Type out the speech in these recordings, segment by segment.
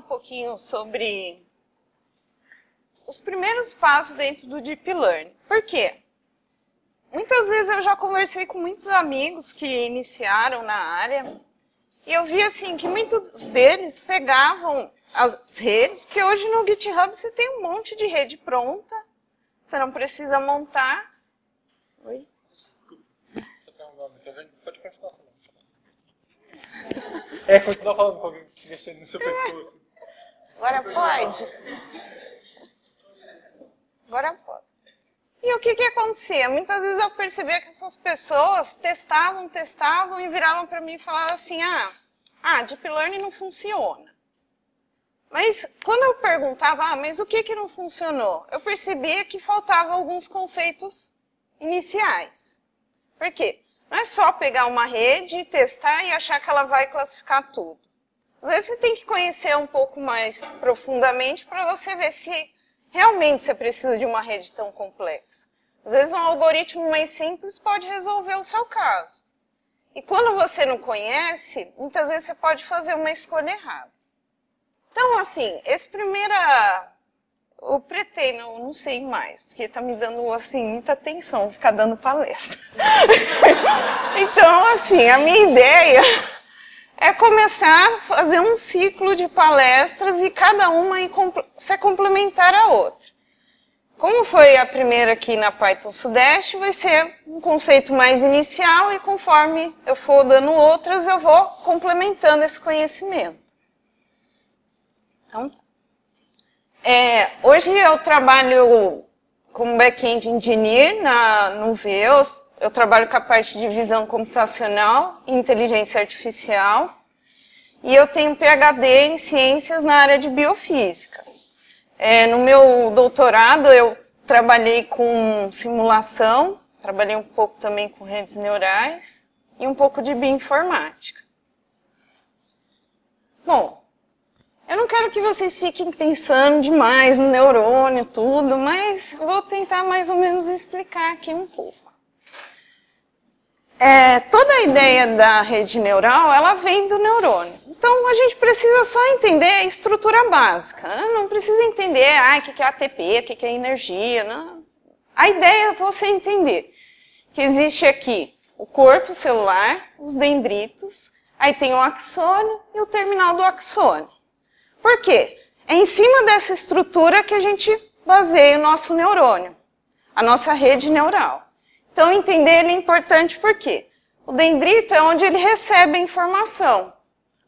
pouquinho sobre os primeiros passos dentro do Deep Learning. Por quê? Muitas vezes eu já conversei com muitos amigos que iniciaram na área e eu vi assim que muitos deles pegavam as redes, porque hoje no GitHub você tem um monte de rede pronta, você não precisa montar. Oi? Desculpa. Pode continuar falando. Continua falando com alguém mexendo no seu pescoço. Agora pode? Agora pode. E o que acontecia? Muitas vezes eu percebia que essas pessoas testavam e viravam para mim e falavam assim, Deep Learning não funciona. Mas quando eu perguntava, mas o que não funcionou? Eu percebia que faltavam alguns conceitos iniciais. Por quê? Não é só pegar uma rede, testar e achar que ela vai classificar tudo. Às vezes você tem que conhecer um pouco mais profundamente para você ver se realmente você precisa de uma rede tão complexa. Às vezes um algoritmo mais simples pode resolver o seu caso. E quando você não conhece, muitas vezes você pode fazer uma escolha errada. Então, assim, eu pretendo, não sei mais, porque está me dando, assim, muita atenção ficar dando palestra. Então, assim, a minha ideia é começar a fazer um ciclo de palestras e cada uma ser complementar à outra. Como foi a primeira aqui na Python Sudeste, vai ser um conceito mais inicial e conforme eu for dando outras, eu vou complementando esse conhecimento. Então, hoje eu trabalho como back-end engineer no Veos. Eu trabalho com a parte de visão computacional e inteligência artificial. E eu tenho PhD em ciências na área de biofísica. No meu doutorado eu trabalhei com simulação, trabalhei um pouco também com redes neurais e um pouco de bioinformática. Bom, eu não quero que vocês fiquem pensando demais no neurônio e tudo, mas vou tentar mais ou menos explicar aqui um pouco. Toda a ideia da rede neural, ela vem do neurônio. Então, a gente precisa só entender a estrutura básica. Né? Não precisa entender o que é ATP, o que é energia. Não. A ideia é você entender que existe aqui o corpo celular, os dendritos, aí tem o axônio e o terminal do axônio. Por quê? É em cima dessa estrutura que a gente baseia o nosso neurônio, a nossa rede neural. Então, entender ele é importante por quê? O dendrito é onde ele recebe a informação.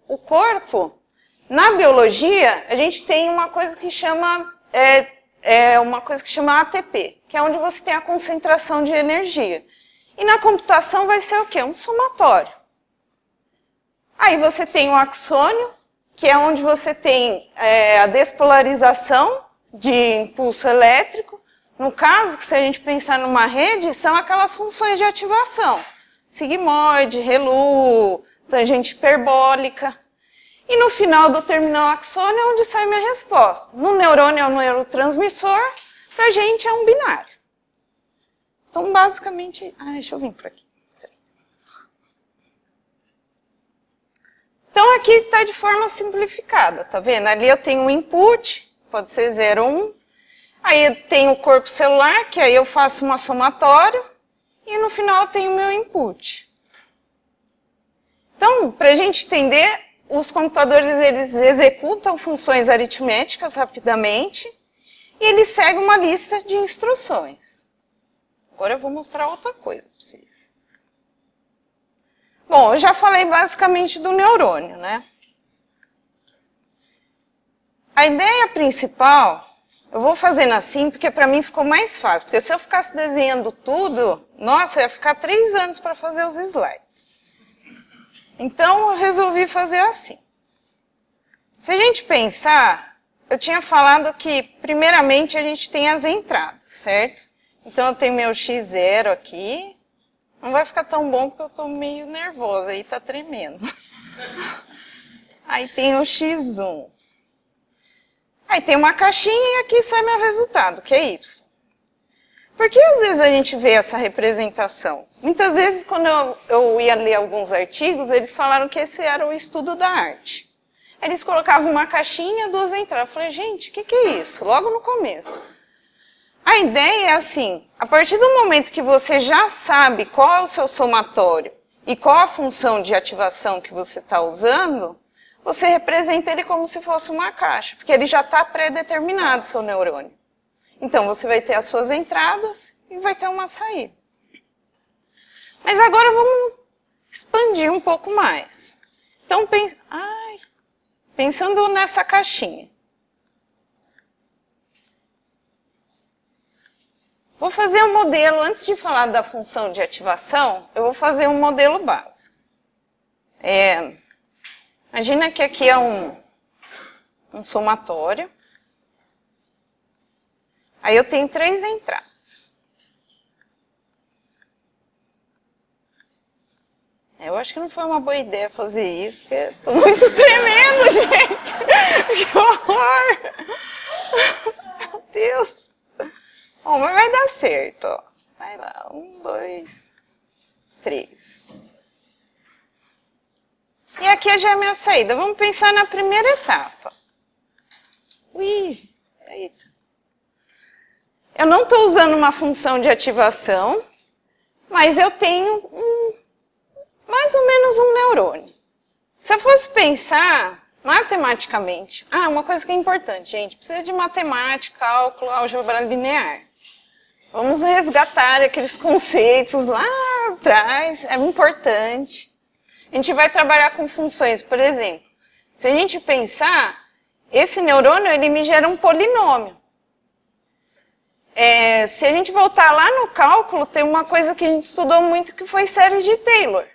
O corpo, na biologia, a gente tem uma coisa que chama ATP, que é onde você tem a concentração de energia. E na computação vai ser o quê? Um somatório. Aí você tem o axônio, que é onde você tem a despolarização de impulso elétrico. No caso, se a gente pensar numa rede, são aquelas funções de ativação. Sigmoide, ReLU, tangente hiperbólica. E no final do terminal axônio é onde sai minha resposta. No neurônio é um neurotransmissor, para a gente é um binário. Então, basicamente... deixa eu vir por aqui. Então, aqui está de forma simplificada, tá vendo? Ali eu tenho um input, pode ser 0 ou 1. Aí eu tenho o corpo celular, que aí eu faço uma somatória, e no final eu tenho o meu input. Então, para a gente entender, os computadores eles executam funções aritméticas rapidamente, e eles seguem uma lista de instruções. Agora eu vou mostrar outra coisa para vocês. Bom, eu já falei basicamente do neurônio, né? A ideia principal... Eu vou fazendo assim porque para mim ficou mais fácil. Porque se eu ficasse desenhando tudo, nossa, eu ia ficar 3 anos para fazer os slides. Então, eu resolvi fazer assim. Se a gente pensar, eu tinha falado que, primeiramente, a gente tem as entradas, certo? Então, eu tenho meu x0 aqui. Não vai ficar tão bom porque eu estou meio nervosa, aí está tremendo. Aí tem o x1. Aí tem uma caixinha e aqui sai meu resultado, que é Y. Por que às vezes a gente vê essa representação? Muitas vezes, quando eu ia ler alguns artigos, eles falaram que esse era o estudo da arte. Eles colocavam uma caixinha, 2 entradas. Eu falei, gente, o que é isso? Logo no começo. A ideia é assim, a partir do momento que você já sabe qual é o seu somatório e qual a função de ativação que você está usando, você representa ele como se fosse uma caixa, porque ele já está pré-determinado, seu neurônio. Então, você vai ter as suas entradas e vai ter uma saída. Mas agora vamos expandir um pouco mais. Então, pensando nessa caixinha. Vou fazer um modelo, antes de falar da função de ativação, eu vou fazer um modelo básico. Imagina que aqui é um somatório. Aí eu tenho 3 entradas. Eu acho que não foi uma boa ideia fazer isso, porque estou muito tremendo, gente. Que horror! Meu Deus! Bom, mas vai dar certo, ó. Vai lá, 1, 2, 3. E aqui já é a minha saída. Vamos pensar na primeira etapa. Ui, eita. Eu não estou usando uma função de ativação, mas eu tenho mais ou menos um neurônio. Se eu fosse pensar matematicamente, uma coisa que é importante, gente, precisa de matemática, cálculo, álgebra linear. Vamos resgatar aqueles conceitos lá atrás, é importante. A gente vai trabalhar com funções, por exemplo. Se a gente pensar, esse neurônio ele me gera um polinômio. Se a gente voltar lá no cálculo, tem uma coisa que a gente estudou muito que foi série de Taylor.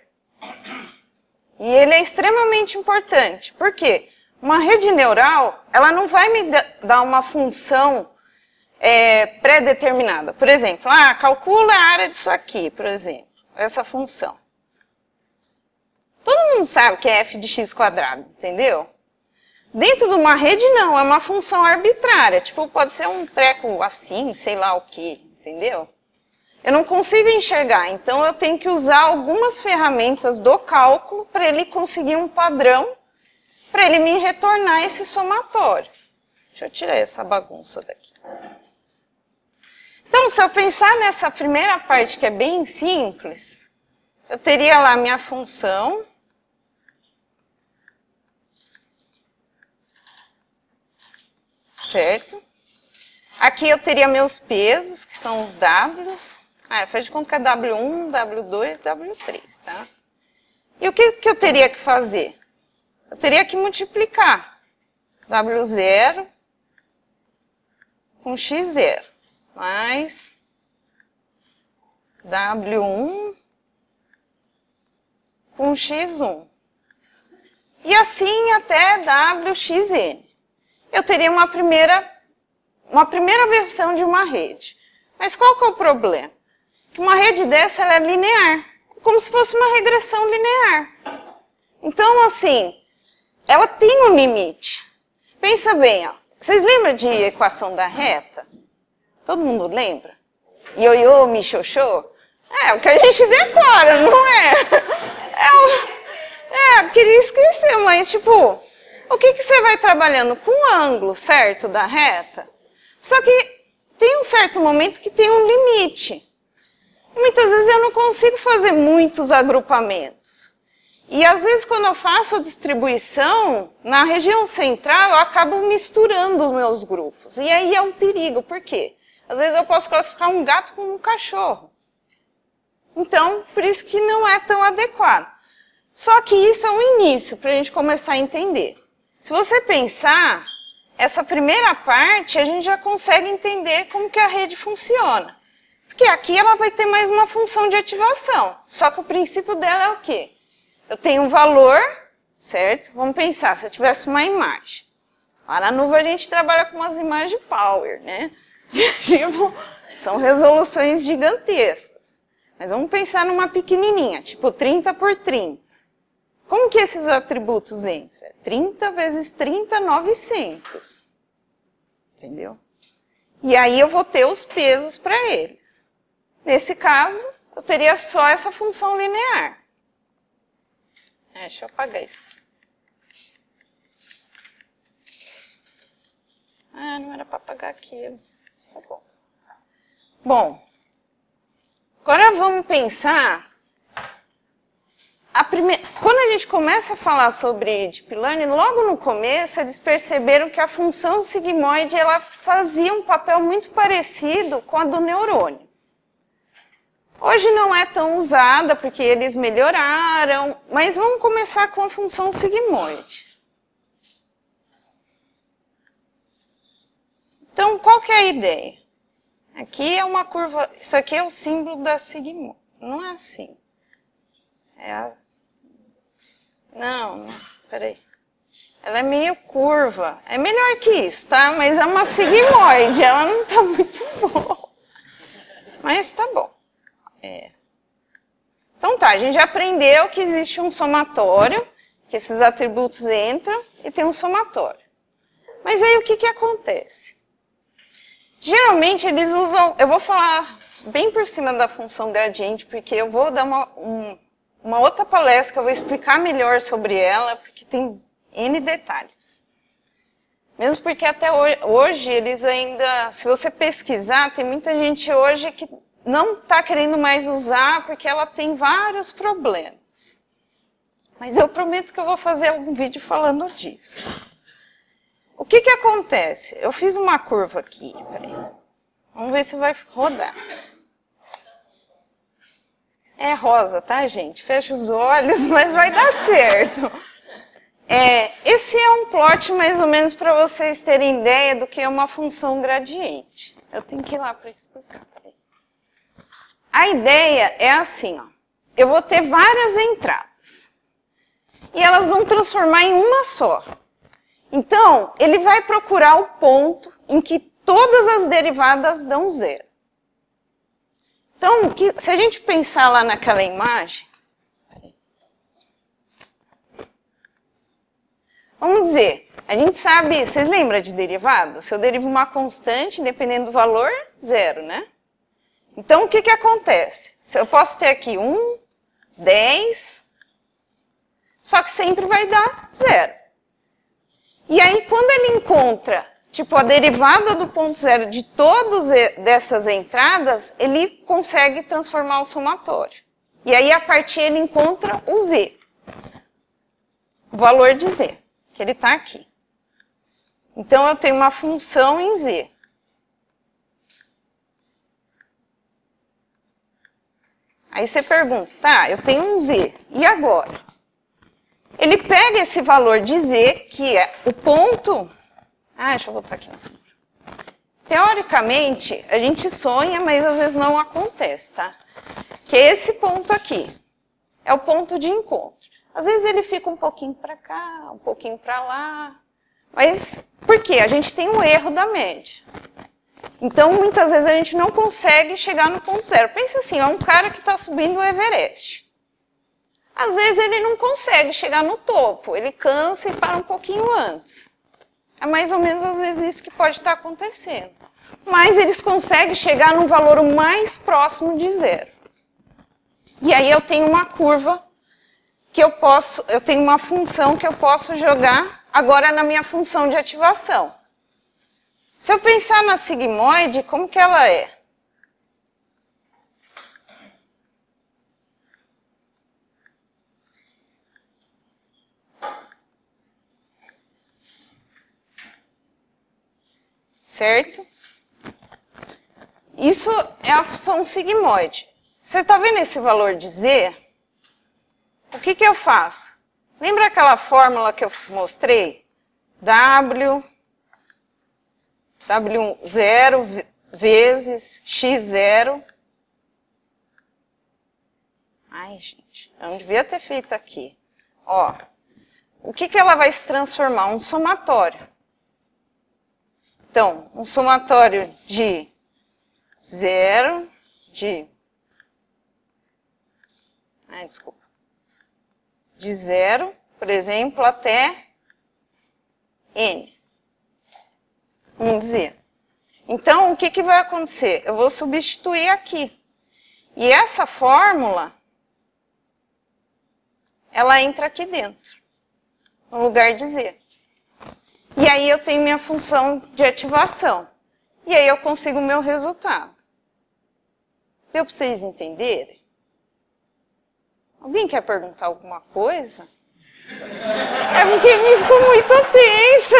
E ele é extremamente importante. Por quê? Uma rede neural, ela não vai me dar uma função pré-determinada. Por exemplo, calcula a área disso aqui, por exemplo, essa função. Todo mundo sabe que é f de x quadrado, entendeu? Dentro de uma rede, não, é uma função arbitrária. Tipo, pode ser um treco assim, sei lá o quê, entendeu? Eu não consigo enxergar, então eu tenho que usar algumas ferramentas do cálculo para ele conseguir um padrão, para ele me retornar esse somatório. Deixa eu tirar essa bagunça daqui. Então, se eu pensar nessa primeira parte que é bem simples, eu teria lá minha função. Certo? Aqui eu teria meus pesos, que são os Ws. Faz de conta que é W1, W2, W3, tá? E o que eu teria que fazer? Eu teria que multiplicar W0 com X0, mais W1 com X1. E assim até WXN. Eu teria uma primeira versão de uma rede. Mas qual que é o problema? Que uma rede dessa ela é linear, como se fosse uma regressão linear. Então, assim, ela tem um limite. Pensa bem, ó. Vocês lembram de equação da reta? Todo mundo lembra? Ioiô, michoxô? É o que a gente decora, não é? Queria esquecer, mas tipo... O que você vai trabalhando? Com o ângulo certo da reta. Só que tem um certo momento que tem um limite. Muitas vezes eu não consigo fazer muitos agrupamentos. E às vezes quando eu faço a distribuição, na região central eu acabo misturando os meus grupos. E aí é um perigo. Por quê? Às vezes eu posso classificar um gato como um cachorro. Então, por isso que não é tão adequado. Só que isso é um início para a gente começar a entender. Se você pensar, essa primeira parte a gente já consegue entender como que a rede funciona. Porque aqui ela vai ter mais uma função de ativação. Só que o princípio dela é o quê? Eu tenho um valor, certo? Vamos pensar, se eu tivesse uma imagem. Lá na nuvem a gente trabalha com umas imagens power, né? Tipo, são resoluções gigantescas. Mas vamos pensar numa pequenininha, tipo 30 por 30. Como que esses atributos entram? 30 vezes 30, 900. Entendeu? E aí eu vou ter os pesos para eles. Nesse caso, eu teria só essa função linear. Deixa eu apagar isso aqui. Ah, não era para apagar aquilo. Mas tá bom. Bom, agora vamos pensar... Quando a gente começa a falar sobre Deep Learning, logo no começo eles perceberam que a função sigmoide ela fazia um papel muito parecido com a do neurônio. Hoje não é tão usada porque eles melhoraram, mas vamos começar com a função sigmoide. Então, qual que é a ideia? Aqui é uma curva, isso aqui é o símbolo da sigmoide, não é assim. Não, peraí. Ela é meio curva. É melhor que isso, tá? Mas é uma sigmoide, ela não tá muito boa. Mas tá bom. Então tá, a gente já aprendeu que existe um somatório, que esses atributos entram e tem um somatório. Mas aí o que que acontece? Geralmente eles usam, eu vou falar bem por cima da função gradiente, porque eu vou dar uma outra palestra que eu vou explicar melhor sobre ela, porque tem N detalhes. Mesmo porque até hoje eles ainda, se você pesquisar, tem muita gente hoje que não está querendo mais usar porque ela tem vários problemas. Mas eu prometo que eu vou fazer algum vídeo falando disso. O que que acontece? Eu fiz uma curva aqui, peraí. Vamos ver se vai rodar. É rosa, tá, gente? Fecha os olhos, mas vai dar certo. Esse é um plot mais ou menos para vocês terem ideia do que é uma função gradiente. Eu tenho que ir lá para explicar. Peraí. A ideia é assim, ó. Eu vou ter várias entradas. E elas vão transformar em uma só. Então, ele vai procurar o ponto em que todas as derivadas dão zero. Então, se a gente pensar lá naquela imagem, vamos dizer, a gente sabe, vocês lembram de derivada? Se eu derivo uma constante, dependendo do valor, zero, né? Então, o que que acontece? Se eu posso ter aqui 1, 10, só que sempre vai dar zero. E aí, quando ele encontra, tipo, a derivada do ponto zero de todas dessas entradas, ele consegue transformar o somatório. E aí, a partir ele encontra o z, o valor de z, que ele está aqui. Então, eu tenho uma função em z. Aí você pergunta, tá, eu tenho um z, e agora? Ele pega esse valor de z, que é o ponto... deixa eu botar aqui na frente. Teoricamente, a gente sonha, mas às vezes não acontece, tá? Que esse ponto aqui é o ponto de encontro. Às vezes ele fica um pouquinho para cá, um pouquinho para lá. Mas por quê? A gente tem um erro da média. Então, muitas vezes a gente não consegue chegar no ponto zero. Pensa assim, é um cara que está subindo o Everest. Às vezes ele não consegue chegar no topo, ele cansa e para um pouquinho antes. É mais ou menos às vezes isso que pode estar acontecendo. Mas eles conseguem chegar num valor o mais próximo de zero. E aí eu tenho uma curva que eu tenho uma função que eu posso jogar agora na minha função de ativação. Se eu pensar na sigmoide, como que ela é? Certo? Isso é a função sigmoide. Você está vendo esse valor de z? O que que eu faço? Lembra aquela fórmula que eu mostrei? W0 vezes x0. Ai, gente, eu não devia ter feito aqui. Ó, o que que ela vai se transformar? Um somatório. Então, um somatório de 0, de 0, por exemplo, até n. Vamos dizer. Então, o que que vai acontecer? Eu vou substituir aqui. E essa fórmula, ela entra aqui dentro, no lugar de z. E aí eu tenho minha função de ativação. E aí eu consigo o meu resultado. Deu para vocês entenderem? Alguém quer perguntar alguma coisa? É porque me ficou muito tensa.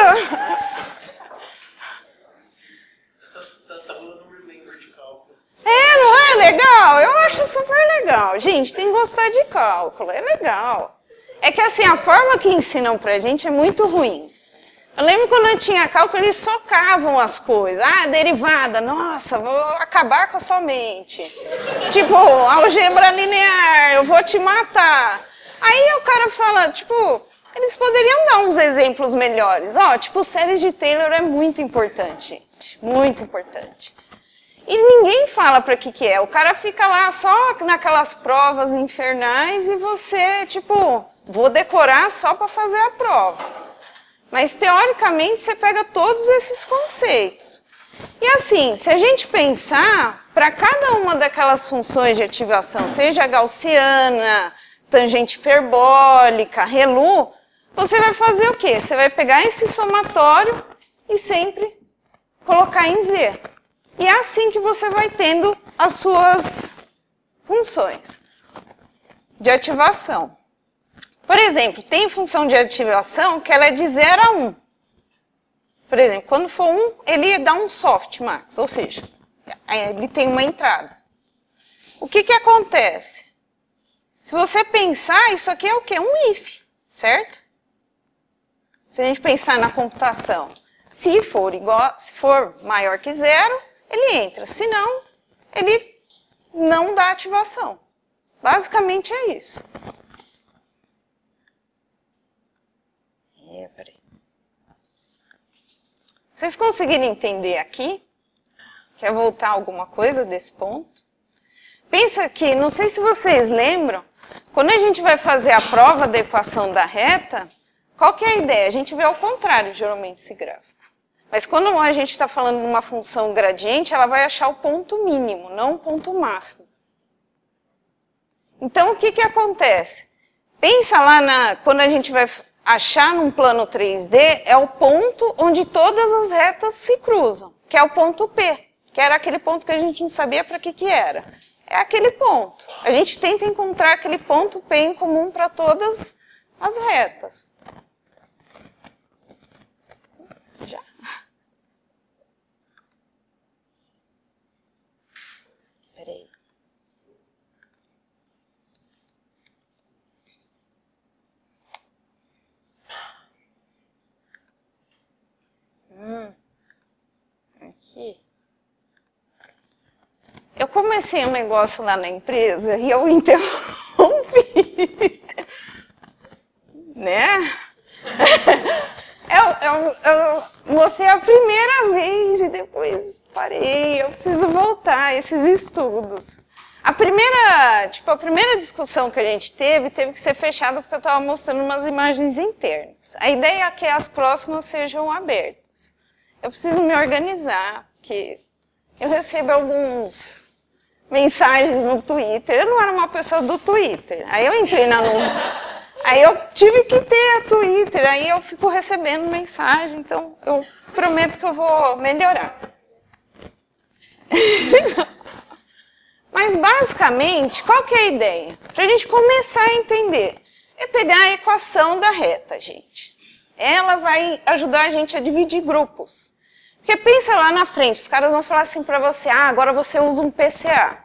Tá rolando um remember de cálculo. Não é legal? Eu acho super legal. Gente, tem que gostar de cálculo, é legal. É que assim, a forma que ensinam pra gente é muito ruim. Eu lembro quando eu tinha cálculo, eles socavam as coisas. Ah, derivada, nossa, vou acabar com a sua mente. Tipo, álgebra linear, eu vou te matar. Aí o cara fala, tipo, eles poderiam dar uns exemplos melhores. Ó, tipo, série de Taylor é muito importante, gente. Muito importante. E ninguém fala pra que é. O cara fica lá só naquelas provas infernais e você, tipo, vou decorar só pra fazer a prova. Mas, teoricamente, você pega todos esses conceitos. E assim, se a gente pensar, para cada uma daquelas funções de ativação, seja gaussiana, tangente hiperbólica, ReLU, você vai fazer o quê? Você vai pegar esse somatório e sempre colocar em Z. E é assim que você vai tendo as suas funções de ativação. Por exemplo, tem função de ativação que ela é de 0 a 1. Por exemplo, quando for 1, ele dá um softmax, ou seja, ele tem uma entrada. O que acontece? Se você pensar, isso aqui é o quê? Um if, certo? Se a gente pensar na computação, se for maior que 0, ele entra. Se não, ele não dá ativação. Basicamente é isso. Peraí. Vocês conseguiram entender aqui? Quer voltar alguma coisa desse ponto? Pensa que, não sei se vocês lembram, quando a gente vai fazer a prova da equação da reta, qual que é a ideia? A gente vê ao contrário, geralmente, esse gráfico. Mas quando a gente está falando de uma função gradiente, ela vai achar o ponto mínimo, não o ponto máximo. Então, o que acontece? Pensa lá quando a gente vai achar num plano 3D, é o ponto onde todas as retas se cruzam, que é o ponto P, que era aquele ponto que a gente não sabia para que era. É aquele ponto. A gente tenta encontrar aquele ponto P em comum para todas as retas. Já. Peraí. Aqui. Eu comecei um negócio lá na empresa e eu interrompi. Né? Eu mostrei a primeira vez e depois parei. Eu preciso voltar a esses estudos. A primeira discussão que a gente teve que ser fechada porque eu estava mostrando umas imagens internas. A ideia é que as próximas sejam abertas. Eu preciso me organizar, porque eu recebo algumas mensagens no Twitter. Eu não era uma pessoa do Twitter. Aí eu entrei aí eu tive que ter a Twitter. Aí eu fico recebendo mensagem. Então eu prometo que eu vou melhorar. Mas basicamente, qual que é a ideia? Para a gente começar a entender. É pegar a equação da reta, gente. Ela vai ajudar a gente a dividir grupos. Porque pensa lá na frente, os caras vão falar assim para você, agora você usa um PCA.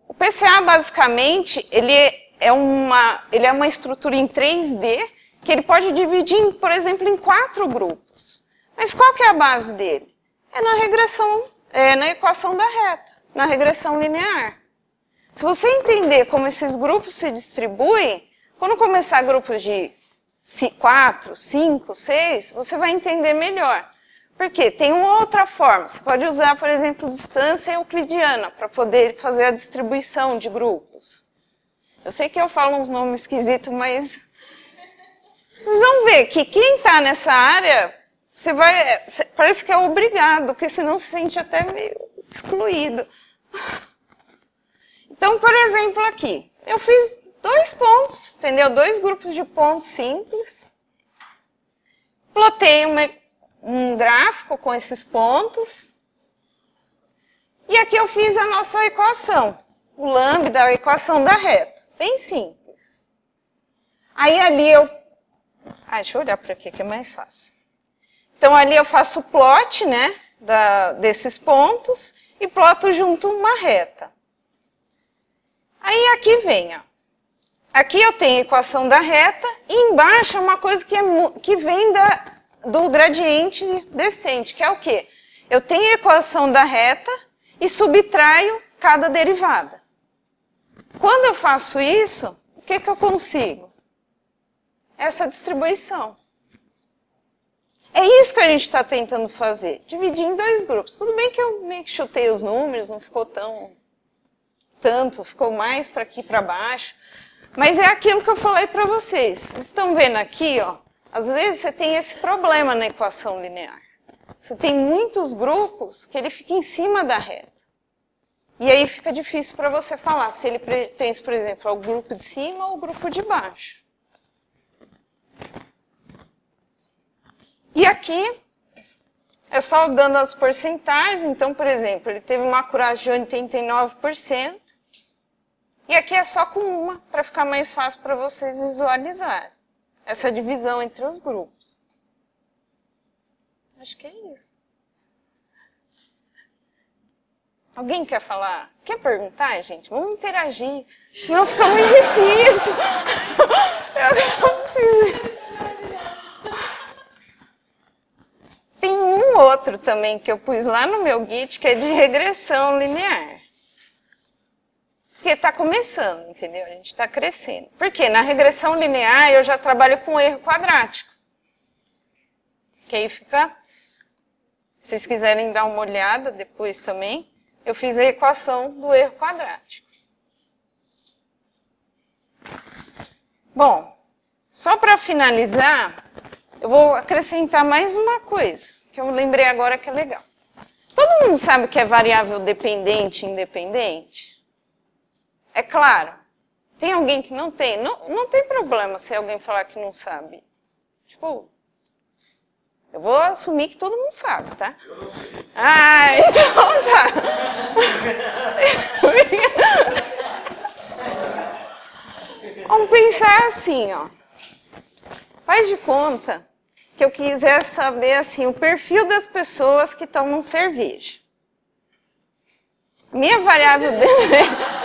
O PCA, basicamente, ele é uma estrutura em 3D que ele pode dividir, por exemplo, em 4 grupos. Mas qual que é a base dele? É na regressão, na equação da reta, na regressão linear. Se você entender como esses grupos se distribuem, quando começar grupos de 4, 5, 6, você vai entender melhor. Por quê? Tem uma outra forma. Você pode usar, por exemplo, distância euclidiana para poder fazer a distribuição de grupos. Eu sei que eu falo uns nomes esquisitos, mas vocês vão ver que quem está nessa área, parece que é obrigado, porque senão se sente até meio excluído. Então, por exemplo, aqui, eu fiz 2 pontos, entendeu? 2 grupos de pontos simples. plotei um gráfico com esses pontos. E aqui eu fiz a nossa equação. O lambda, a equação da reta. Bem simples. Aí ali eu... deixa eu olhar para aqui que é mais fácil. Então ali eu faço o plot, né, desses pontos e ploto junto uma reta. Aí aqui vem, ó. Aqui eu tenho a equação da reta e embaixo é uma coisa que vem do gradiente descente, que é o quê? Eu tenho a equação da reta e subtraio cada derivada. Quando eu faço isso, o que eu consigo? Essa distribuição. É isso que a gente está tentando fazer, dividir em dois grupos. Tudo bem que eu meio que chutei os números, não ficou tanto, ficou mais para aqui para baixo. Mas é aquilo que eu falei para vocês. Vocês estão vendo aqui, ó, às vezes você tem esse problema na equação linear. Você tem muitos grupos que ele fica em cima da reta. E aí fica difícil para você falar se ele pertence, por exemplo, ao grupo de cima ou ao grupo de baixo. E aqui é só dando as porcentagens. Então, por exemplo, ele teve uma acuração de 89%. E aqui é só com uma, para ficar mais fácil para vocês visualizarem essa divisão entre os grupos. Acho que é isso. Alguém quer falar? Quer perguntar, gente? Vamos interagir. Não, fica muito difícil. Eu não preciso. Tem um outro também que eu pus lá no meu Git, que é de regressão linear. Porque está começando, entendeu? A gente está crescendo. Porque na regressão linear eu já trabalho com erro quadrático. Que aí fica... Se vocês quiserem dar uma olhada depois também, eu fiz a equação do erro quadrático. Bom, só para finalizar, eu vou acrescentar mais uma coisa, que eu lembrei agora que é legal. Todo mundo sabe o que é variável dependente e independente? É claro. Tem alguém que não tem? Não tem problema se alguém falar que não sabe. Tipo, eu vou assumir que todo mundo sabe, tá? Eu não sei. Então tá. Vamos pensar assim, ó. Faz de conta que eu quiser saber assim, o perfil das pessoas que tomam cerveja. Minha variável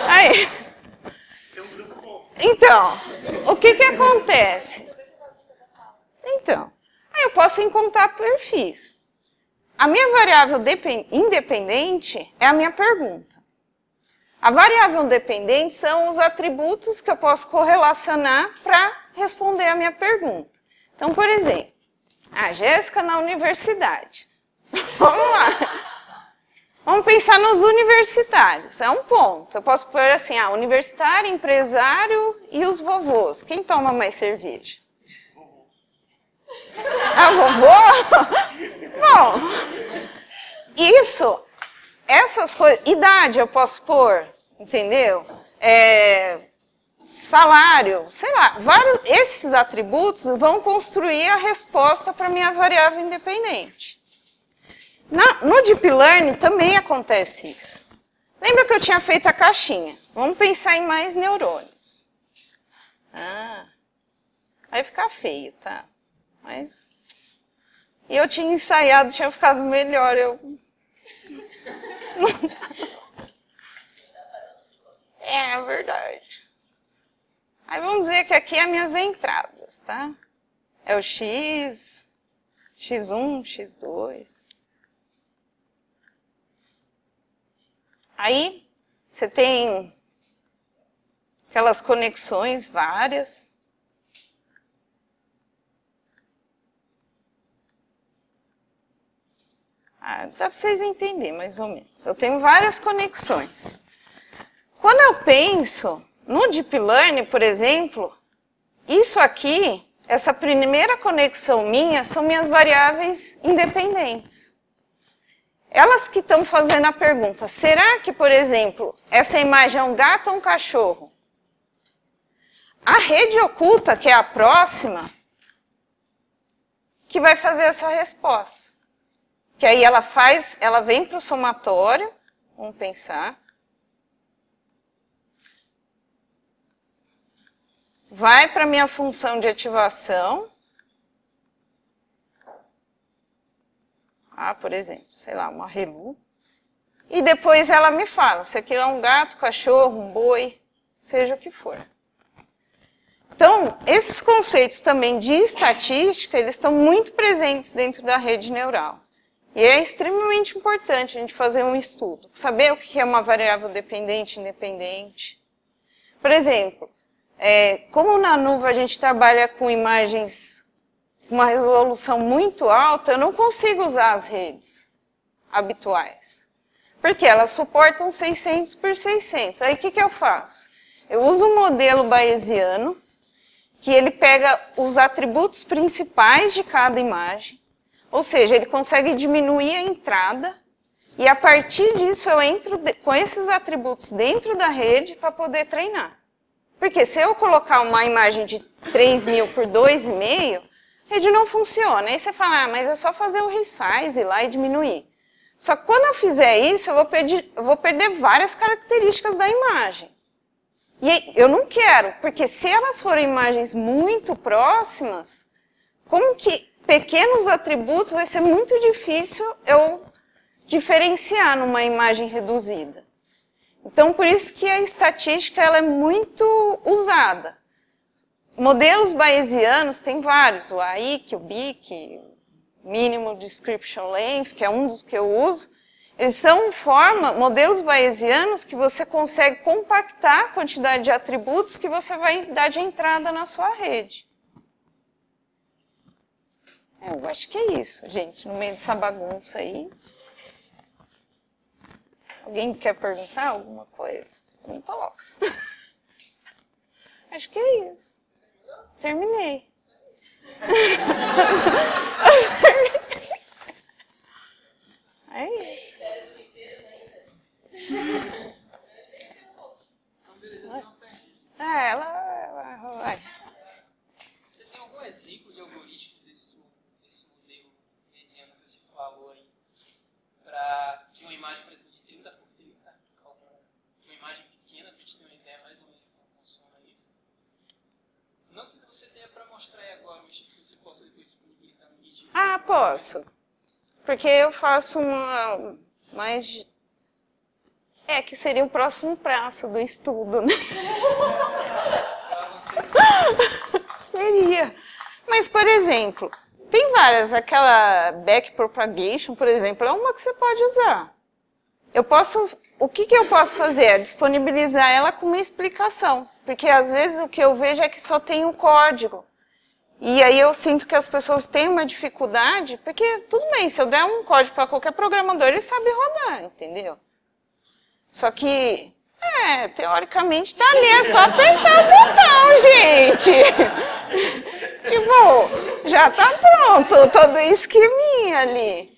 aí. Então, o que acontece? Então, aí eu posso encontrar perfis. A minha variável independente é a minha pergunta. A variável dependente são os atributos que eu posso correlacionar para responder a minha pergunta. Então, por exemplo, a Jéssica na universidade. Vamos lá. Vamos pensar nos universitários. É um ponto. Eu posso pôr assim, universitário, empresário e os vovôs. Quem toma mais cerveja? Vovô? Bom, essas coisas, idade eu posso pôr, entendeu? Salário, sei lá, esses atributos vão construir a resposta para a minha variável independente. No Deep Learning também acontece isso. Lembra que eu tinha feito a caixinha? Vamos pensar em mais neurônios. Vai ficar feio, tá? Mas... E eu tinha ensaiado, tinha ficado melhor. É verdade. Aí vamos dizer que aqui é as minhas entradas, tá? É o X, X1, X2. Aí você tem aquelas conexões várias. Dá para vocês entenderem mais ou menos. Eu tenho várias conexões. Quando eu penso no Deep Learning, por exemplo, isso aqui, essa primeira conexão minha, são minhas variáveis independentes. Elas que estão fazendo a pergunta, será que, por exemplo, essa imagem é um gato ou um cachorro? A rede oculta, que é a próxima, que vai fazer essa resposta. Que aí ela vem para o somatório, vamos pensar. Vai para a minha função de ativação. Por exemplo, sei lá, uma ReLU. E depois ela me fala se aquilo é um gato, cachorro, um boi, seja o que for. Então, esses conceitos também de estatística, eles estão muito presentes dentro da rede neural. E é extremamente importante a gente fazer um estudo, saber o que é uma variável dependente e independente. Por exemplo, como na nuvem a gente trabalha com imagens com uma resolução muito alta, eu não consigo usar as redes habituais. Porque elas suportam 600 por 600. Aí o que eu faço? Eu uso um modelo bayesiano, que ele pega os atributos principais de cada imagem, ou seja, ele consegue diminuir a entrada, e a partir disso eu entro com esses atributos dentro da rede para poder treinar. Porque se eu colocar uma imagem de 3.000 por 2,5, a rede não funciona. Aí você fala, mas é só fazer o resize lá e diminuir. Só que quando eu fizer isso, eu vou perder várias características da imagem. E eu não quero, porque se elas forem imagens muito próximas, como que pequenos atributos vai ser muito difícil eu diferenciar numa imagem reduzida. Então, por isso que a estatística ela é muito usada. Modelos bayesianos tem vários, o AIC, o BIC, Minimal Description Length, que é um dos que eu uso. Eles são modelos bayesianos que você consegue compactar a quantidade de atributos que você vai dar de entrada na sua rede. Eu acho que é isso, gente, no meio dessa bagunça aí. Alguém quer perguntar alguma coisa? Não coloca. Acho que é isso. Terminei. É isso. Ela vai. Você tem algum exemplo de algoritmo desse modelo bayesiano que você falou aí? De uma imagem, por exemplo, de 30 por 30, de uma imagem pequena, para a gente ter uma ideia mais ou menos de como funciona isso? Não que você tenha para mostrar aí agora, mas que você possa depois disponibilizar no vídeo. Posso. Porque eu faço uma mais... que seria o próximo passo do estudo, né? Seria. Mas, por exemplo, tem várias. Aquela backpropagation, por exemplo, é uma que você pode usar. O que eu posso fazer? É disponibilizar ela com uma explicação. Porque, às vezes, o que eu vejo é que só tem o código. E aí eu sinto que as pessoas têm uma dificuldade, porque tudo bem, se eu der um código para qualquer programador, ele sabe rodar, entendeu? Só que, teoricamente tá ali, é só apertar o botão, gente! Tipo, já tá pronto, todo esqueminha ali.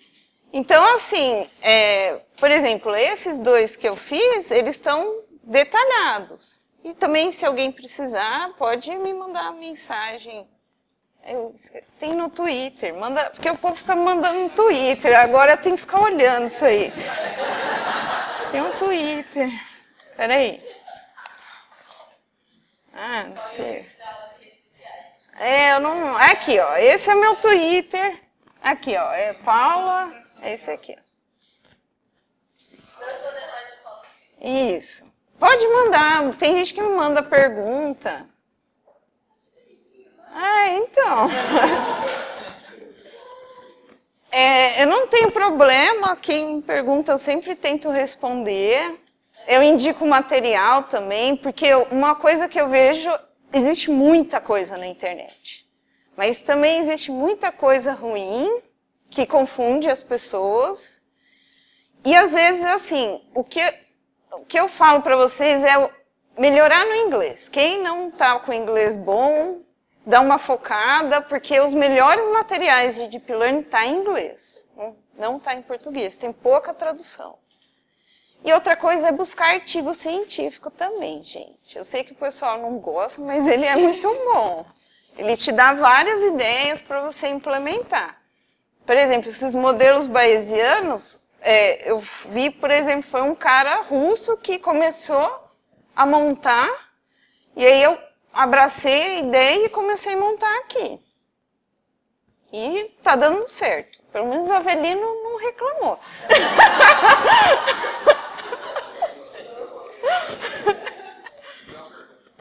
Então, assim, por exemplo, esses dois que eu fiz, eles estão detalhados. E também, se alguém precisar, pode me mandar uma mensagem. Tem no Twitter, porque o povo fica me mandando no Twitter, agora eu tenho que ficar olhando isso aí. Tem um Twitter. Peraí. Não sei. Eu não... Aqui, ó, esse é meu Twitter. Aqui, ó, é Paula, é esse aqui. Isso. Pode mandar, tem gente que me manda pergunta. Então. Eu não tenho problema, quem pergunta eu sempre tento responder. Eu indico material também, porque uma coisa que eu vejo, existe muita coisa na internet. Mas também existe muita coisa ruim, que confunde as pessoas. E às vezes, assim, o que eu falo para vocês é melhorar no inglês. Quem não está com inglês bom, dá uma focada, porque os melhores materiais de Deep Learning estão em inglês, não está em português, tem pouca tradução. E outra coisa é buscar artigo científico também, gente. Eu sei que o pessoal não gosta, mas ele é muito bom. Ele te dá várias ideias para você implementar. Por exemplo, esses modelos bayesianos, eu vi, por exemplo, foi um cara russo que começou a montar, e aí eu abracei a ideia e comecei a montar aqui. E tá dando certo. Pelo menos a Avelino não reclamou.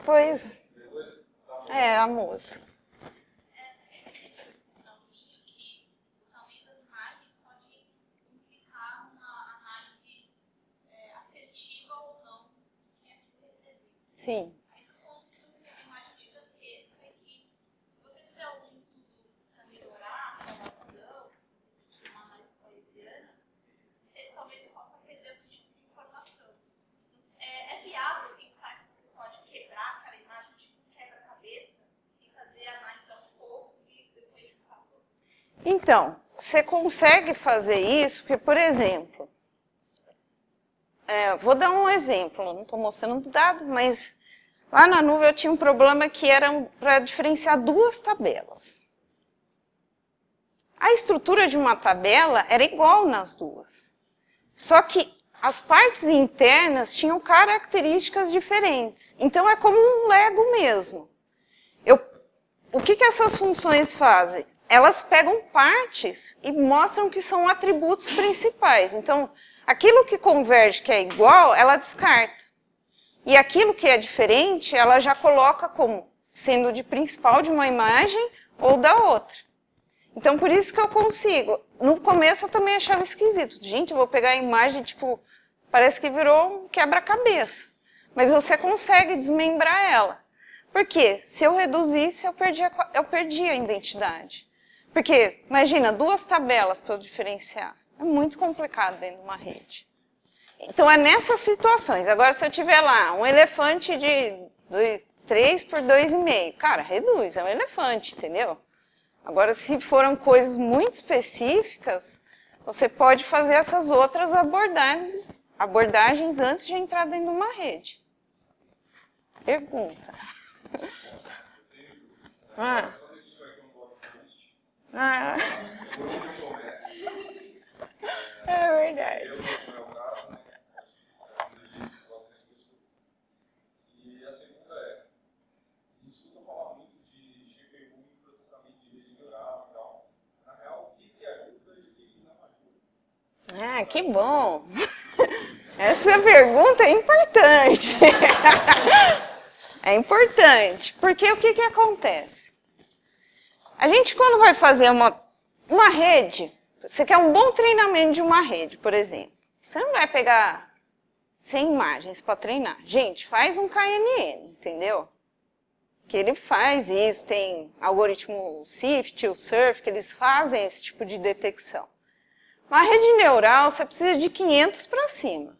Pois é, a moça. Sim. Então, você consegue fazer isso, porque, por exemplo, vou dar um exemplo, não estou mostrando o dado, mas lá na nuvem eu tinha um problema que era para diferenciar duas tabelas. A estrutura de uma tabela era igual nas duas, só que as partes internas tinham características diferentes. Então, é como um Lego mesmo. O que essas funções fazem? Elas pegam partes e mostram que são atributos principais. Então, aquilo que converge, que é igual, ela descarta. E aquilo que é diferente, ela já coloca como sendo de principal de uma imagem ou da outra. Então, por isso que eu consigo. No começo eu também achava esquisito. Gente, eu vou pegar a imagem, tipo, parece que virou um quebra-cabeça. Mas você consegue desmembrar ela. Por quê? Se eu reduzisse, eu perdia a identidade. Porque, imagina, duas tabelas para eu diferenciar. É muito complicado dentro de uma rede. Então, é nessas situações. Agora, se eu tiver lá um elefante de 3 por 2,5, cara, reduz, é um elefante, entendeu? Agora, se foram coisas muito específicas, você pode fazer essas outras abordagens antes de entrar dentro de uma rede. Pergunta. É verdade. E a segunda a gente escuta falar muito de GPU e processamento de rede neural e tal. Na real, o que ajuda e o que não ajuda? Ah, que bom. Essa pergunta é importante. É importante, porque o que acontece? A gente, quando vai fazer uma rede, você quer um bom treinamento de uma rede, por exemplo. Você não vai pegar 100 imagens para treinar. Gente, faz um KNN, entendeu? Que ele faz isso, tem algoritmo SIFT, o SURF, que eles fazem esse tipo de detecção. Uma rede neural, você precisa de 500 para cima.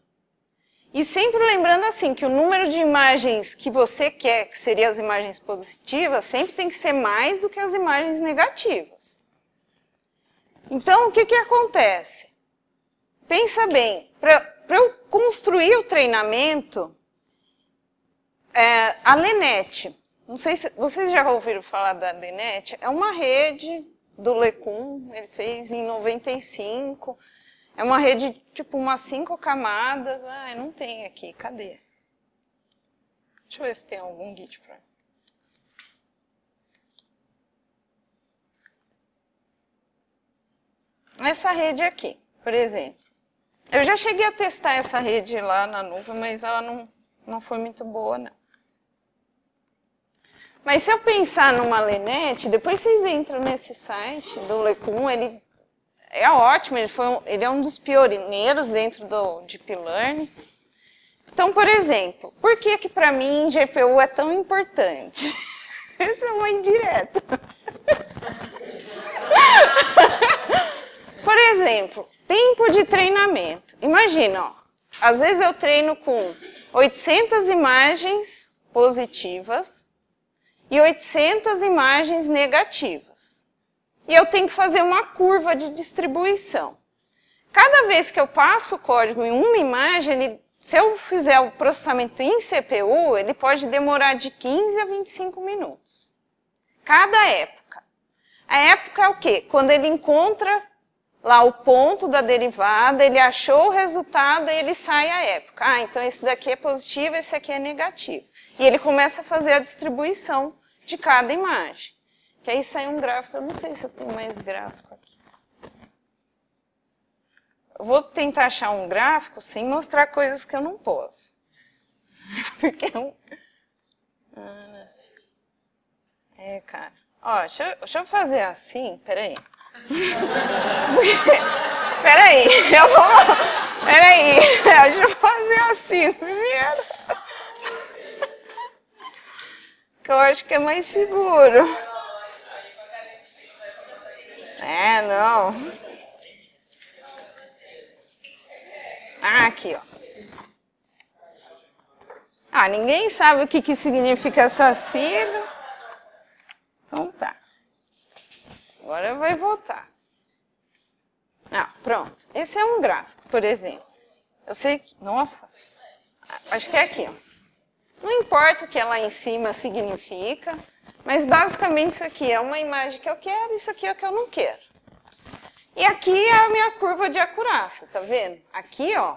E sempre lembrando assim, que o número de imagens que você quer, que seriam as imagens positivas, sempre tem que ser mais do que as imagens negativas. Então, o que acontece? Pensa bem, para eu construir o treinamento, a LeNet, não sei se vocês já ouviram falar da LeNet, é uma rede do LeCun, ele fez em 95, é uma rede, tipo, umas 5 camadas. Ah, não tem aqui, cadê? Deixa eu ver se tem algum Git pra... Essa rede aqui, por exemplo. Eu já cheguei a testar essa rede lá na nuvem, mas ela não foi muito boa, não. Mas se eu pensar numa LeNet, depois vocês entram nesse site do LeCun, ele é ótimo, ele é um dos pioneiros dentro do Deep Learning. Então, por exemplo, por que para mim GPU é tão importante? Esse é uma indireta. Por exemplo, tempo de treinamento. Imagina, ó, às vezes eu treino com 800 imagens positivas e 800 imagens negativas. E eu tenho que fazer uma curva de distribuição. Cada vez que eu passo o código em uma imagem, se eu fizer o processamento em CPU, ele pode demorar de 15 a 25 minutos. Cada época. A época é o quê? Quando ele encontra lá o ponto da derivada, ele achou o resultado e ele sai a época. Ah, então esse daqui é positivo, esse aqui é negativo. E ele começa a fazer a distribuição de cada imagem. Que aí sai um gráfico, eu não sei se eu tenho mais gráfico aqui. Eu vou tentar achar um gráfico sem mostrar coisas que eu não posso. Porque é um... cara. Ó, deixa eu fazer assim, peraí. Peraí, deixa eu fazer assim primeiro. Que eu acho que é mais seguro. Não. Aqui, ó. Ninguém sabe o que significa essa sigla. Então tá. Agora vai voltar. Pronto. Esse é um gráfico, por exemplo. Eu sei que... Nossa. Acho que é aqui, ó. Não importa o que lá em cima significa, mas basicamente isso aqui é uma imagem que eu quero, isso aqui é o que eu não quero. E aqui é a minha curva de acurácia, tá vendo? Aqui, ó,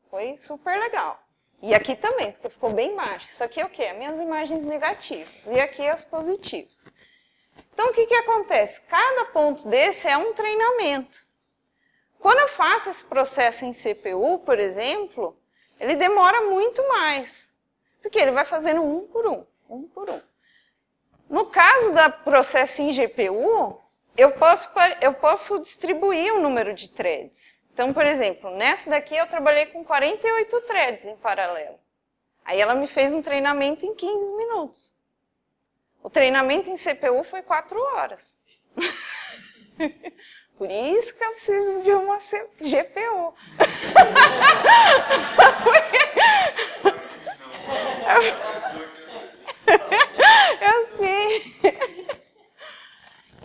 foi super legal. E aqui também, porque ficou bem baixo. Isso aqui é o quê? As minhas imagens negativas. E aqui as positivas. Então, o que acontece? Cada ponto desse é um treinamento. Quando eu faço esse processo em CPU, por exemplo, ele demora muito mais. Porque ele vai fazendo um por um. No caso do processo em GPU, eu posso distribuir o número de threads. Então, por exemplo, nessa daqui eu trabalhei com 48 threads em paralelo. Aí ela me fez um treinamento em 15 minutos. O treinamento em CPU foi 4 horas. Por isso que eu preciso de uma GPU. Eu sei.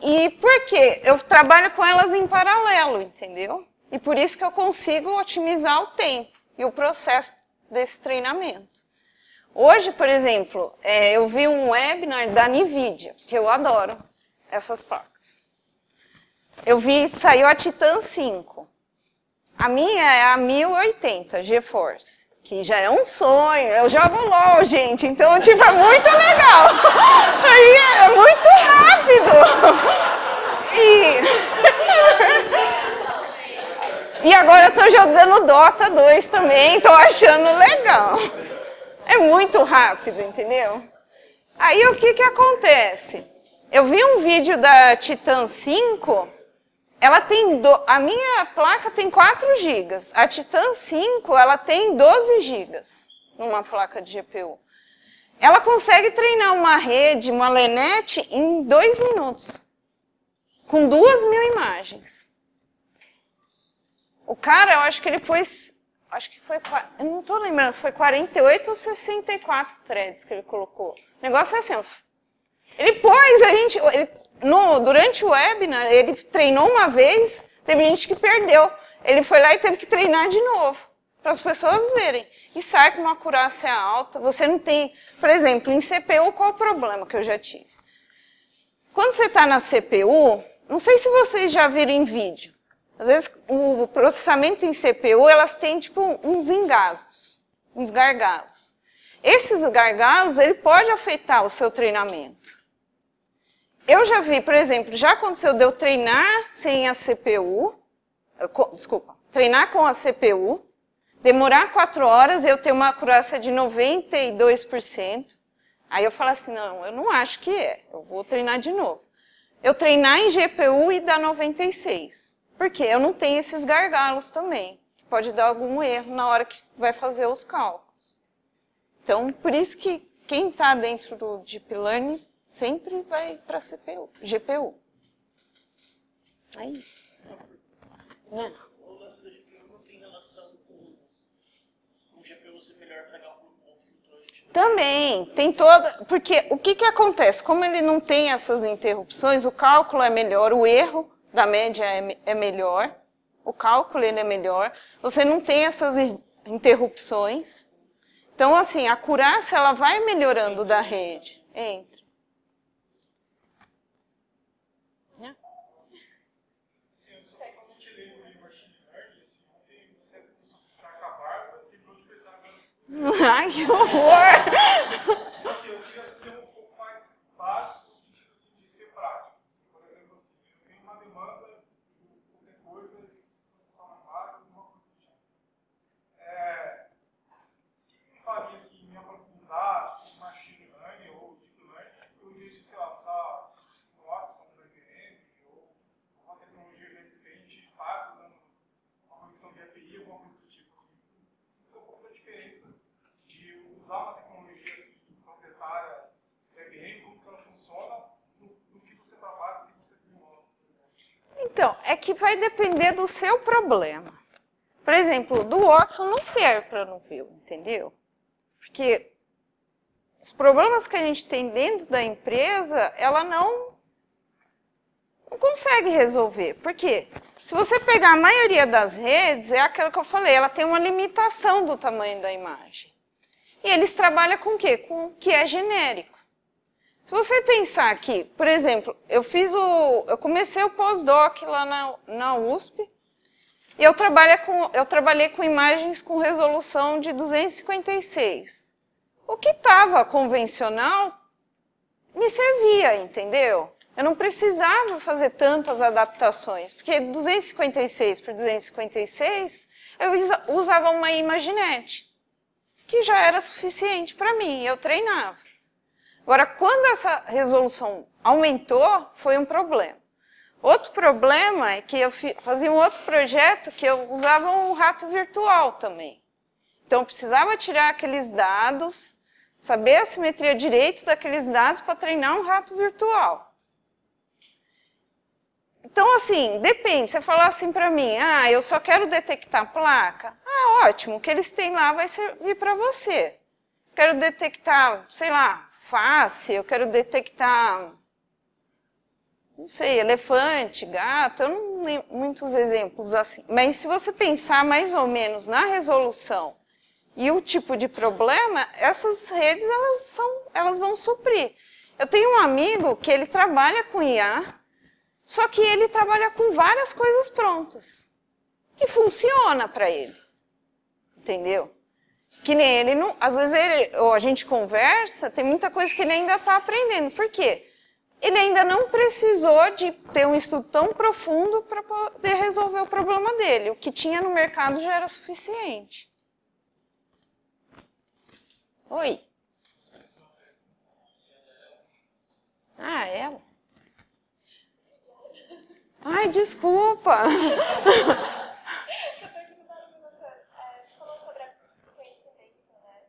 E por quê? Eu trabalho com elas em paralelo, entendeu? E por isso que eu consigo otimizar o tempo e o processo desse treinamento. Hoje, por exemplo, eu vi um webinar da NVIDIA, que eu adoro essas placas. Saiu a Titan 5. A minha é a 1080 GeForce, que já é um sonho. Eu jogo LOL, gente, então tipo, é muito legal. Aí é muito rápido. E agora eu tô jogando Dota 2 também, tô achando legal. É muito rápido, entendeu? Aí o que acontece? Eu vi um vídeo da Titan 5, a minha placa tem 4 GB, a Titan 5 ela tem 12 GB numa placa de GPU. Ela consegue treinar uma rede, uma LeNet, em 2 minutos, com 2.000 imagens. O cara, eu acho que ele pôs, eu não estou lembrando, foi 48 ou 64 threads que ele colocou. O negócio é assim, ele pôs, durante o webinar, ele treinou uma vez, teve gente que perdeu. Ele foi lá e teve que treinar de novo, para as pessoas verem. E sai com uma acurácia alta, você não tem, por exemplo, em CPU, qual é o problema que eu já tive? Quando você está na CPU, não sei se vocês já viram em vídeo, às vezes, o processamento em CPU, elas têm tipo uns engasgos, uns gargalos. Esses gargalos, ele pode afetar o seu treinamento. Eu já vi, por exemplo, já aconteceu de eu treinar sem a CPU, treinar com a CPU, demorar 4 horas e eu ter uma acurácia de 92%. Aí eu falo assim, não, eu não acho que eu vou treinar de novo. Eu treinar em GPU e dar 96%. Porque eu não tenho esses gargalos também. Pode dar algum erro na hora que vai fazer os cálculos. Então, por isso que quem está dentro do Deep Learning sempre vai para GPU. É isso. O lance da GPU não tem relação com GPU ser melhor para cálculo flutuante? Também, tem toda... Porque o que acontece? Como ele não tem essas interrupções, o cálculo é melhor, o erro da média é melhor, o cálculo ele é melhor, você não tem essas interrupções. Então, assim, a acurácia ela vai melhorando da rede. Entra. Ai, que horror! Assim, eu queria ser um pouco mais básico no sentido assim, de ser prático. Assim, por exemplo, assim, eu tenho uma demanda de qualquer coisa, de processar uma máquina, alguma coisa do tipo. O que me faria assim, me aprofundar em machine learning ou deep learning, eu vejo, sei lá, usar Watson, IBM, ou uma tecnologia já existente, tá, usando uma conexão de API, alguma coisa do tipo. Assim, um pouco da diferença de usar uma tecnologia assim, proprietária da IBM, como que ela funciona, no que você trabalha, no que você desenvolve. Então, é que vai depender do seu problema. Por exemplo, do Watson não serve para Novell, entendeu? Porque os problemas que a gente tem dentro da empresa, ela não consegue resolver. Por quê? Se você pegar a maioria das redes, é aquilo que eu falei, ela tem uma limitação do tamanho da imagem. E eles trabalham com o quê? Com o que é genérico. Se você pensar aqui, por exemplo, eu comecei o pós-doc lá na USP, e eu trabalhei com imagens com resolução de 256. O que estava convencional me servia, entendeu? Eu não precisava fazer tantas adaptações, porque 256 por 256, eu usava uma Imaginet, que já era suficiente para mim, eu treinava. Agora, quando essa resolução aumentou, foi um problema. Outro problema é que eu fazia um outro projeto que eu usava um rato virtual também. Então, eu precisava tirar aqueles dados, saber a simetria direito daqueles dados para treinar um rato virtual. Então, assim, depende. Você falar assim para mim, eu só quero detectar placa. Ótimo, o que eles têm lá vai servir para você. Quero detectar, sei lá, face, eu quero detectar, não sei, elefante, gato, eu não tenho muitos exemplos assim. Mas se você pensar mais ou menos na resolução e o tipo de problema, essas redes elas vão suprir. Eu tenho um amigo que ele trabalha com IA, só que ele trabalha com várias coisas prontas. E funciona para ele. Entendeu? Que nem ele não. Às vezes ou a gente conversa, tem muita coisa que ele ainda está aprendendo. Por quê? Ele ainda não precisou de ter um estudo tão profundo para poder resolver o problema dele. O que tinha no mercado já era suficiente. Oi. Ela. Ai, desculpa. Você falou sobre o conhecimento, né?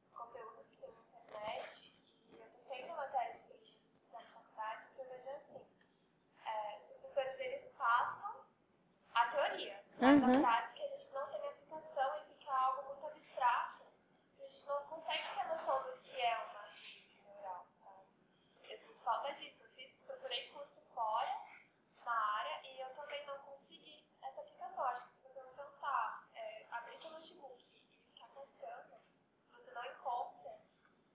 Os conteúdos que tem na internet. E eu tenho uma matéria de inteligência artificial na faculdade que eu vejo assim. Os professores, eles passam a teoria, mas a prática a gente não tem aplicação e fica algo muito abstrato. E a gente não consegue ter noção do que é uma rede neural, sabe? Eu sinto falta disso. Procurei curso fora, na área, e eu também não consegui essa aplicação. Acho que se você não sentar, abrir o notebook e ficar pensando, você não encontra,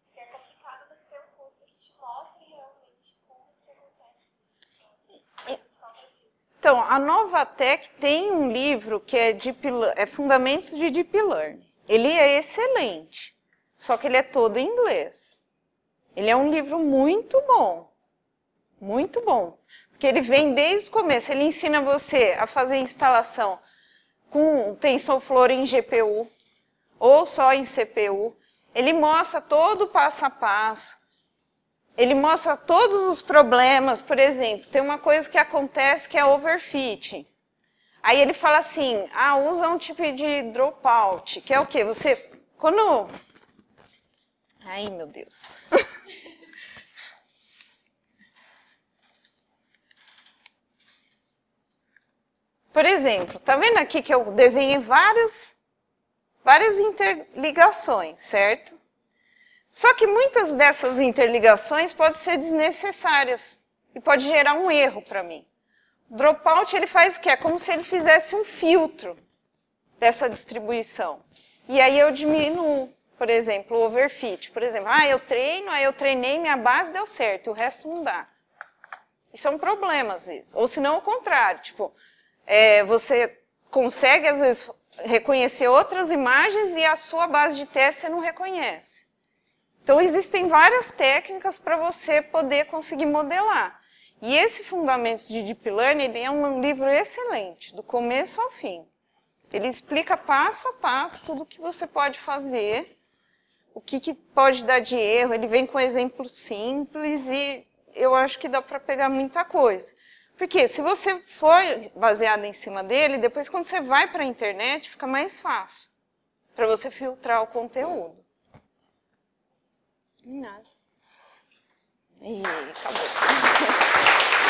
porque é complicado você ter um curso que te mostre realmente como que acontece. Falta disso. Então, a Novatec tem um livro que é Fundamentos de Deep Learning. Ele é excelente, só que ele é todo em inglês. Ele é um livro muito bom. Muito bom. Porque ele vem desde o começo, ele ensina você a fazer instalação com TensorFlow em GPU ou só em CPU. Ele mostra todo o passo a passo. Ele mostra todos os problemas. Por exemplo, tem uma coisa que acontece que é overfitting. Aí ele fala assim, usa um tipo de dropout, que é o quê? Você, quando... Ai, meu Deus... Por exemplo, tá vendo aqui que eu desenhei várias interligações, certo? Só que muitas dessas interligações podem ser desnecessárias e pode gerar um erro para mim. O dropout, ele faz o quê? É como se ele fizesse um filtro dessa distribuição. E aí eu diminuo, por exemplo, o overfit. Por exemplo, eu treinei, minha base deu certo, o resto não dá. Isso é um problema às vezes. Ou se não, o contrário, tipo... você consegue, às vezes, reconhecer outras imagens e a sua base de teste você não reconhece. Então, existem várias técnicas para você poder conseguir modelar. E esse Fundamentos de Deep Learning ele é um livro excelente, do começo ao fim. Ele explica passo a passo tudo o que você pode fazer, o que pode dar de erro, ele vem com exemplos simples e eu acho que dá para pegar muita coisa. Porque se você for baseado em cima dele, depois quando você vai para a internet, fica mais fácil para você filtrar o conteúdo. Nada. E acabou.